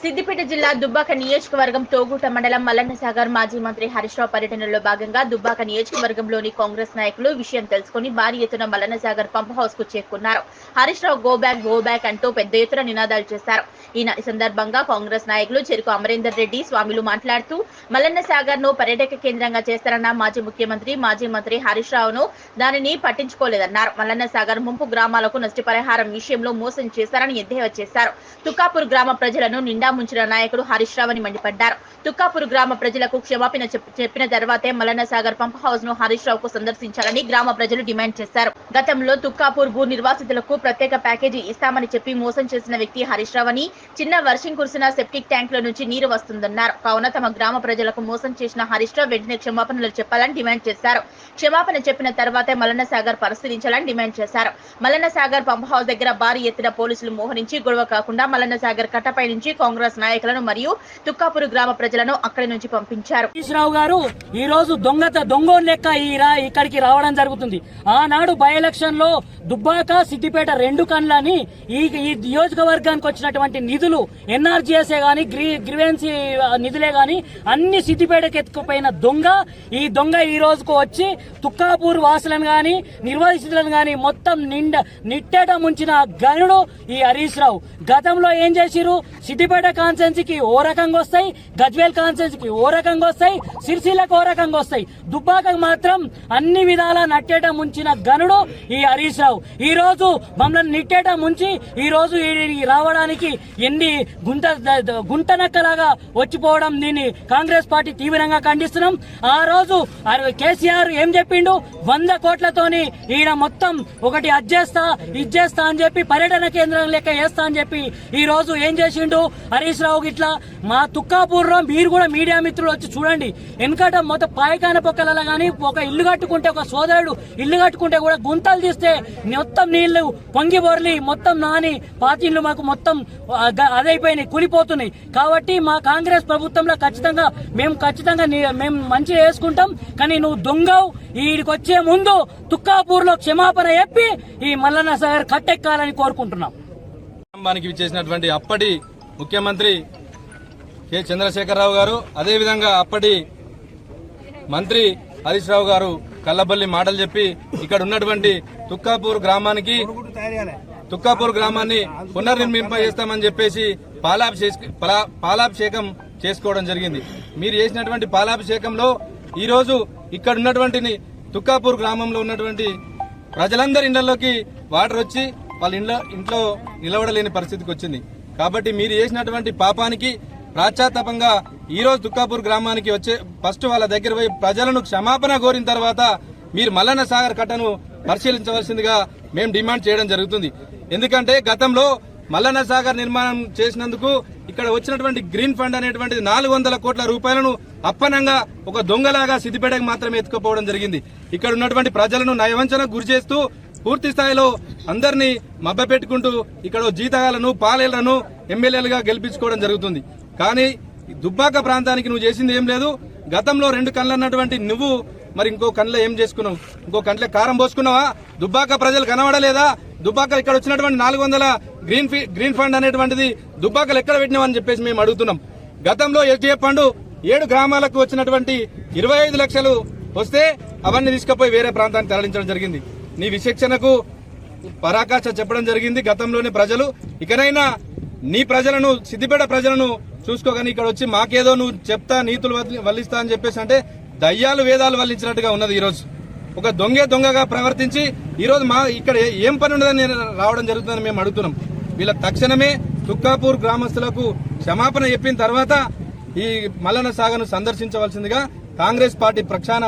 S1: సిద్దిపేట జిల్లా దుబ్బాక నియోజకవర్గం తోగుట మండలం మల్లన్నసాగర్ మాజీ మంత్రి హరీష్ రావు పర్యటనలో భాగంగా దుబ్బాక నియోజకవర్గంలోని కాంగ్రెస్ నాయకులు విషయం తెలుసుకుని భారీ ఎత్తున మల్లన్నసాగర్ పంప్ హౌస్ కు చేరుకున్నారు. హరీష్ రావు గో బ్యాక్ అంటూ పెద్ద ఎత్తున నినాదాలు చేశారు. ఈ సందర్భంగా కాంగ్రెస్ నాయకులు చెరుకు అమరేందర్ రెడ్డి స్వామిలు మాట్లాడుతూ మల్లన్నసాగర్ ను పర్యాటక కేంద్రంగా చేస్తారన్న మాజీ మంత్రి హరీష్ రావును దానిని పట్టించుకోలేదన్నారు. మల్లన్నసాగర్ ముంపు గ్రామాలకు నష్టపరిహారం విషయంలో మోసం చేశారని ఎద్దేవా చేశారు. తుక్కాపూర్ గ్రామ ప్రజలను నిండా ముంచిన నాయకుడు హరీష్ రావు అని మండిపడ్డారు. తుక్కాపూర్ గ్రామ ప్రజలకు క్షమాపణ చెప్పిన తర్వాతే మల్లన్నసాగర్ పంప్ హౌస్ ను హరీష్ రావుకు సందర్శించాలని గ్రామ ప్రజలు డిమాండ్ చేశారు. గతంలో తుక్కాపూర్ భూ నిర్వాసితులకు ప్రత్యేక ప్యాకేజీ ఇస్తామని చెప్పి మోసం చేసిన వ్యక్తి హరీష్ రావు అని, చిన్న వర్షం కురిసిన సెప్టిక్ ట్యాంకుల నుంచి నీరు వస్తుందన్నారు. కావున తమ గ్రామ ప్రజలకు మోసం చేసిన హరీష్ రావు వెంటనే క్షమాపణలు చెప్పాలని డిమాండ్ చేశారు. క్షమాపణ చెప్పిన తర్వాతే మల్లన్నసాగర్ పరిశీలించాలని డిమాండ్ చేశారు. మల్లన్నసాగర్ పంప్ హౌస్ దగ్గర భారీ ఎత్తున పోలీసులు మోహరించి గొడవ కాకుండా మల్లన్నసాగర్ కట్టపై నుంచి కాంగ్రెస్ నాయకులను మరియు తుక్కాపూర్ గ్రామ ప్రజలను అక్కడి నుంచి పంపించారు.
S14: హరీష్ రావు గారు ఈ రోజు దొంగోన్ లెక్క ఇక్కడికి రావడం జరుగుతుంది. ఆనాడు బై ఎలక్షన్ లో దుబ్బాక సిద్దిపేట 2 కండ్లని ఈ నియోజకవర్గానికి వచ్చినటువంటి నిధులు ఎన్ఆర్జీఎస్ఏ గాని గ్రీవెన్సీ నిధులే గాని అన్ని సిద్దిపేటకి ఎత్తుకుపోయిన ఈ దొంగ ఈ రోజుకు వచ్చి తుక్కాపూర్ వాసులను గాని నిర్వాసితులను గాని మొత్తం నిట్టేట ముంచిన గనుడు ఈ హరీష్ రావు. గతంలో ఏం చేసిరు? సిద్దిపేట కాన్స్టెన్సీకి ఓ రకంగా వస్తాయి, గజ్వేల్ కాన్స్టెన్సీకి ఓ రకంగా వస్తాయి, సిరిసిల్లకు ఓ రకంగా వస్తాయి. దుబ్బాకకు మాత్రం అన్ని విధాల నట్టేట ముంచిన గనుడు ఈ హరీష్ రావు. ఈ రోజు మమ్మల్ని నిట్టేట ముంచి ఈ రోజు రావడానికి ఎన్ని గుంటనక్కలాగా వచ్చిపోవడం దీన్ని కాంగ్రెస్ పార్టీ తీవ్రంగా ఖండిస్తున్నాం. ఆ రోజు కేసీఆర్ ఏం చెప్పిండు? 100 కోట్లతోని ఈయన మొత్తం ఒకటి అజ్జేస్తా ఇజ్జేస్తా అని చెప్పి పర్యటన కేంద్రం లెక్క వేస్తా అని చెప్పి ఈ రోజు ఏం చేసిండు హరీష్ రావు గిట్లా. మా తుక్కాపూర్లో మీరు కూడా మీడియా మిత్రులు వచ్చి చూడండి. వెనకట మొత్తం పాయకాన పొక్కలలో గానీ ఒక ఇల్లు కట్టుకుంటే, ఒక సోదరుడు ఇల్లు కట్టుకుంటే కూడా గుంతలు తీస్తే మొత్తం నీళ్లు పొంగి బొరలి మొత్తం నాని పాతిళ్ళు మాకు మొత్తం అదైపోయినాయి, కూలిపోతున్నాయి. కాబట్టి మా కాంగ్రెస్ ప్రభుత్వంలో మేము మంచిగా వేసుకుంటాం. కానీ నువ్వు దొంగవు, ఈడికి వచ్చే ముందు తుక్కాపూర్లో క్షమాపణ చెప్పి ఈ మల్లన్నసాగర్ కట్టెక్కాలని కోరుకుంటున్నాం.
S15: విచ్చేసినటువంటి అప్పటి ముఖ్యమంత్రి కె చంద్రశేఖరరావు గారు, అదేవిధంగా అప్పటి మంత్రి హరీష్ రావు గారు కల్లబల్లి మాటలు చెప్పి ఇక్కడ ఉన్నటువంటి తుక్కాపూర్ గ్రామాన్ని పునర్నిర్మింపజేస్తామని చెప్పేసి పాలాభిషేకం చేసుకోవడం జరిగింది. మీరు చేసినటువంటి పాలాభిషేకంలో ఈ రోజు ఇక్కడ ఉన్నటువంటి తుక్కాపూర్ గ్రామంలో ఉన్నటువంటి ప్రజలందరి ఇళ్లలోకి వాటర్ వచ్చి వాళ్ళ ఇంట్లో నిలబడలేని పరిస్థితికి వచ్చింది. కాబట్టి మీరు చేసినటువంటి పాపానికి ప్రాశ్చాత్తాపంగా ఈ రోజు తుక్కాపూర్ గ్రామానికి వచ్చే ఫస్ట్ వాళ్ళ దగ్గర పోయి ప్రజలను క్షమాపణ కోరిన తర్వాత మీరు మల్లన్నసాగర్ కట్టను పరిశీలించవలసిందిగా మేము డిమాండ్ చేయడం జరుగుతుంది. ఎందుకంటే గతంలో మల్లన్నసాగర్ నిర్మాణం చేసినందుకు ఇక్కడ వచ్చినటువంటి గ్రీన్ ఫండ్ అనేటువంటిది 400 కోట్ల రూపాయలను అప్పనంగా ఒక దొంగలాగా సిద్దిపేటకు మాత్రమే ఎత్తుకుపోవడం జరిగింది. ఇక్కడ ఉన్నటువంటి ప్రజలను నయవంచనకు గురి చేస్తూ పూర్తి స్థాయిలో అందరినీ మభ్యపెట్టుకుంటూ ఇక్కడ జీతగాలను పాలేళ్లను ఎమ్మెల్యేలుగా గెలిపించుకోవడం జరుగుతుంది. కానీ దుబ్బాక ప్రాంతానికి నువ్వు చేసింది ఏం లేదు. గతంలో 2 కళ్ళు అన్నటువంటి నువ్వు మరి ఇంకో కళ్ళలో ఏం చేసుకున్నావు? ఇంకో కంట్లో కారం పోసుకున్నావా? దుబ్బాక ప్రజలు కనబడలేదా? దుబ్బాక ఇక్కడ వచ్చినటువంటి 400 గ్రీన్ ఫండ్ అనేటువంటిది దుబ్బాకలు ఎక్కడ పెట్టినావని చెప్పేసి మేము అడుగుతున్నాం. గతంలో ఎస్డిఎఫ్ ఫండ్ 7 గ్రామాలకు వచ్చినటువంటి 25 లక్షలు వస్తే అవన్నీ తీసుకుపోయి వేరే ప్రాంతానికి తరలించడం జరిగింది. నీ విచక్షణకు పరాకాష్ఠ చెప్పడం జరిగింది గతంలోనే ప్రజలు. ఇకనైనా నీ ప్రజలను, సిద్దిపేట ప్రజలను చూసుకోగాని ఇక్కడ వచ్చి మాకేదో నువ్వు చెప్తా నీతులు వల్లిస్తా అని చెప్పేసి అంటే దయ్యాలు వేదాలు వల్లించినట్టుగా ఉన్నది ఈరోజు. ఒక దొంగగా ప్రవర్తించి ఈరోజు మా ఇక్కడ ఏం పని ఉండదని రావడం జరుగుతుందని మేము అడుగుతున్నాం. వీళ్ళకి తక్షణమే తుక్కాపూర్ గ్రామస్తులకు క్షమాపణ చెప్పిన తర్వాత ఈ మల్లన్న సాగర్ను సందర్శించవలసిందిగా కాంగ్రెస్ పార్టీ పక్షాన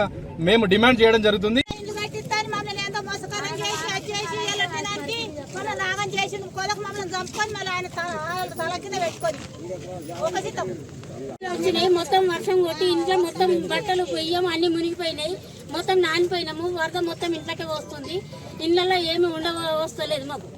S15: మేము డిమాండ్ చేయడం జరుగుతుంది.
S16: వచ్చినాయి మొత్తం వర్షం కొట్టి ఇంట్లో మొత్తం బట్టలు పొయ్యం అన్ని మునిగిపోయినాయి, మొత్తం నానిపోయినాము. వరద మొత్తం ఇంట్లోకి వస్తుంది, ఇళ్ళల్లో ఏమి వస్తలేదు మాకు.